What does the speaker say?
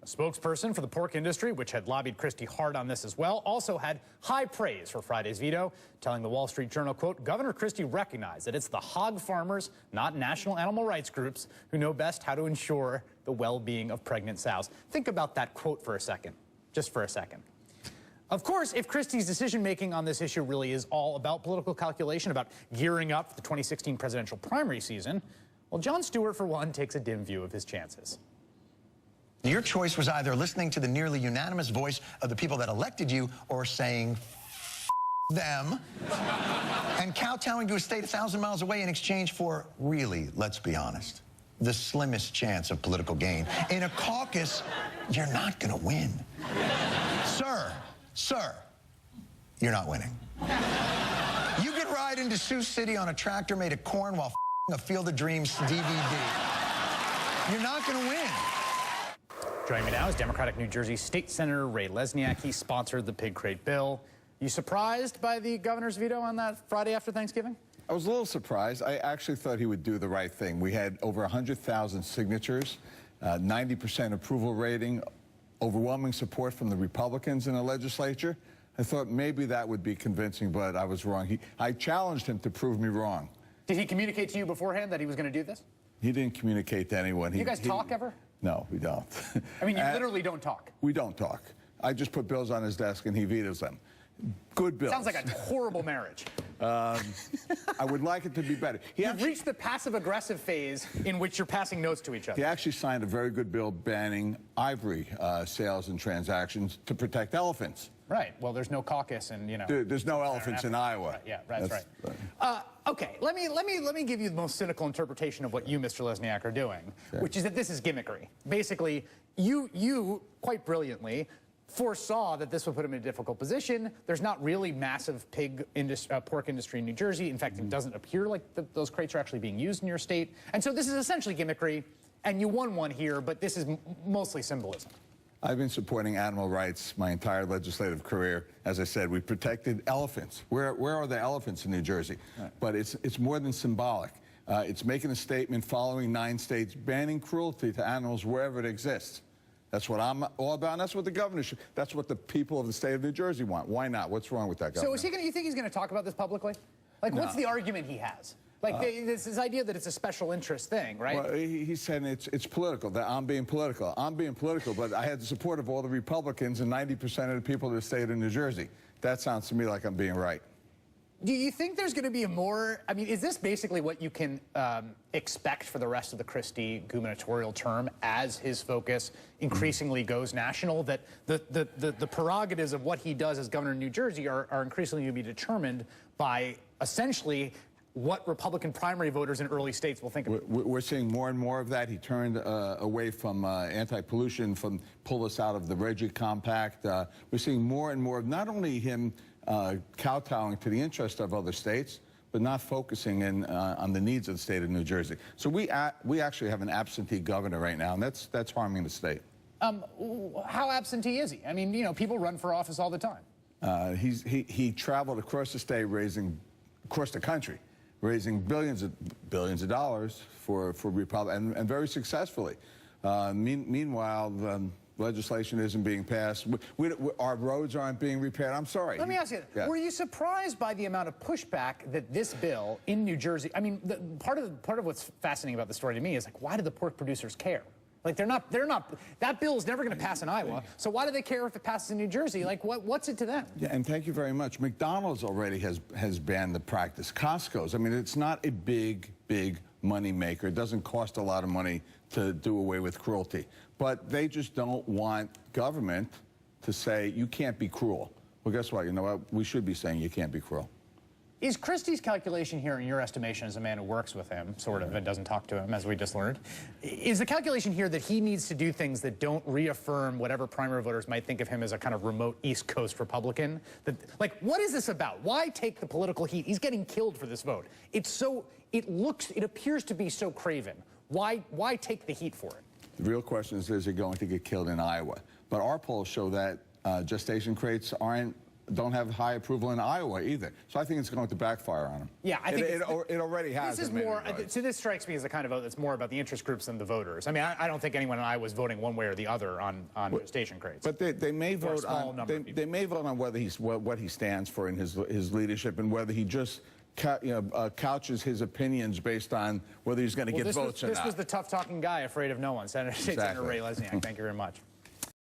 A spokesperson for the pork industry, which had lobbied Christie hard on this as well, also had high praise for Friday's veto, telling the Wall Street Journal, quote, Governor Christie recognized that it's the hog farmers, not national animal rights groups, who know best how to ensure the well-being of pregnant sows. Think about that quote for a second, just for a second. Of course, if Christie's decision-making on this issue really is all about political calculation, about gearing up for the 2016 presidential primary season, well, Jon Stewart, for one, takes a dim view of his chances. Your choice was either listening to the nearly unanimous voice of the people that elected you or saying them and kowtowing to a state 1,000 miles away in exchange for, really, let's be honest, the slimmest chance of political gain. In a caucus, you're not going to win. Sir, you're not winning. You could ride into Sioux City on a tractor made of corn while a Field of Dreams DVD. You're not going to win. Joining me now is Democratic New Jersey State Senator Ray Lesniak. He sponsored the pig crate bill. You surprised by the governor's veto on that Friday after Thanksgiving? I was a little surprised. I actually thought he would do the right thing. We had over 100,000 signatures, 90% approval rating, overwhelming support from the Republicans in the legislature. I thought maybe that would be convincing, but I was wrong. I challenged him to prove me wrong. Did he communicate to you beforehand that he was going to do this? He didn't communicate to anyone. You guys talk ever? No, we don't. I mean, you literally don't talk. We don't talk. I just put bills on his desk and he vetoes them. Good bills. Sounds like a horrible marriage. I would like it to be better. You've reached the passive-aggressive phase in which you're passing notes to each other. He actually signed a very good bill banning ivory sales and transactions to protect elephants. Right. Well, there's no caucus, and there's no elephants in Iowa. Right. Yeah, that's right. Okay. Let me give you the most cynical interpretation of what you, Mr. Lesniak, are doing, which is that this is gimmickry. Basically, you quite brilliantly foresaw that this would put him in a difficult position. There's not really massive pork industry in New Jersey. In fact, it doesn't appear like those crates are actually being used in your state. And so this is essentially gimmickry, and you won one here, but this is mostly symbolism. I've been supporting animal rights my entire legislative career. As I said, we protected elephants. Where are the elephants in New Jersey? Right. But it's more than symbolic. It's making a statement following 9 states banning cruelty to animals wherever it exists. That's what I'm all about, and that's what the governor should. That's what the people of the state of New Jersey want. Why not? What's wrong with that, Governor? So you think he's going to talk about this publicly? Like, what's the argument he has? Like, this idea that it's a special interest thing, right? Well, he's saying it's political, that I'm being political. I'm being political, but I had the support of all the Republicans and 90% of the people of the state of New Jersey. That sounds to me like I'm being right. Do you think there's going to be I mean, is this basically what you can expect for the rest of the Christie gubernatorial term as his focus increasingly goes national, that the prerogatives of what he does as governor of New Jersey are increasingly going to be determined by essentially what Republican primary voters in early states will think of it? We're seeing more and more of that. He turned away from anti-pollution, pull us out of the Reggie Compact. We're seeing more and more of not only him kowtowing to the interest of other states, but not focusing on the needs of the state of New Jersey. So we actually have an absentee governor right now, and that's harming the state. How absentee is he? I mean, people run for office all the time. He traveled across the state, across the country, raising billions of dollars for Republicans, and very successfully. Meanwhile, legislation isn't being passed. Our roads aren't being repaired. I'm sorry. Let me ask you, were you surprised by the amount of pushback that this bill in New Jersey, I mean, part of what's fascinating about the story to me is, like, why do the pork producers care? Like, they're not, that bill is never going to pass in Iowa, so why do they care if it passes in New Jersey? Like, what's it to them? Yeah, and thank you very much. McDonald's already has banned the practice. Costco's, I mean, it's not a big money maker. It doesn't cost a lot of money to do away with cruelty. But they just don't want government to say, you can't be cruel. Well, guess what? You know what? We should be saying you can't be cruel. Is Christie's calculation here, in your estimation, as a man who works with him, sort of, and doesn't talk to him, as we just learned, is the calculation here that he needs to do things that don't reaffirm whatever primary voters might think of him as a kind of remote East Coast Republican? Like, what is this about? Why take the political heat? He's getting killed for this vote. It appears to be so craven. Why take the heat for it? The real question is he going to get killed in Iowa? But our polls show that gestation crates don't have high approval in Iowa either. So I think it's going to backfire on him. Yeah, I think it already has. This is more. So this strikes me as the kind of vote that's more about the interest groups than the voters. I mean, I don't think anyone in Iowa is voting one way or the other on gestation crates. But they may vote on. They may vote on whether what he stands for in his leadership and whether he just couches his opinions based on whether he's going to get votes or not. This was the tough-talking guy afraid of no one. Senator Ray Lesniak, thank you very much.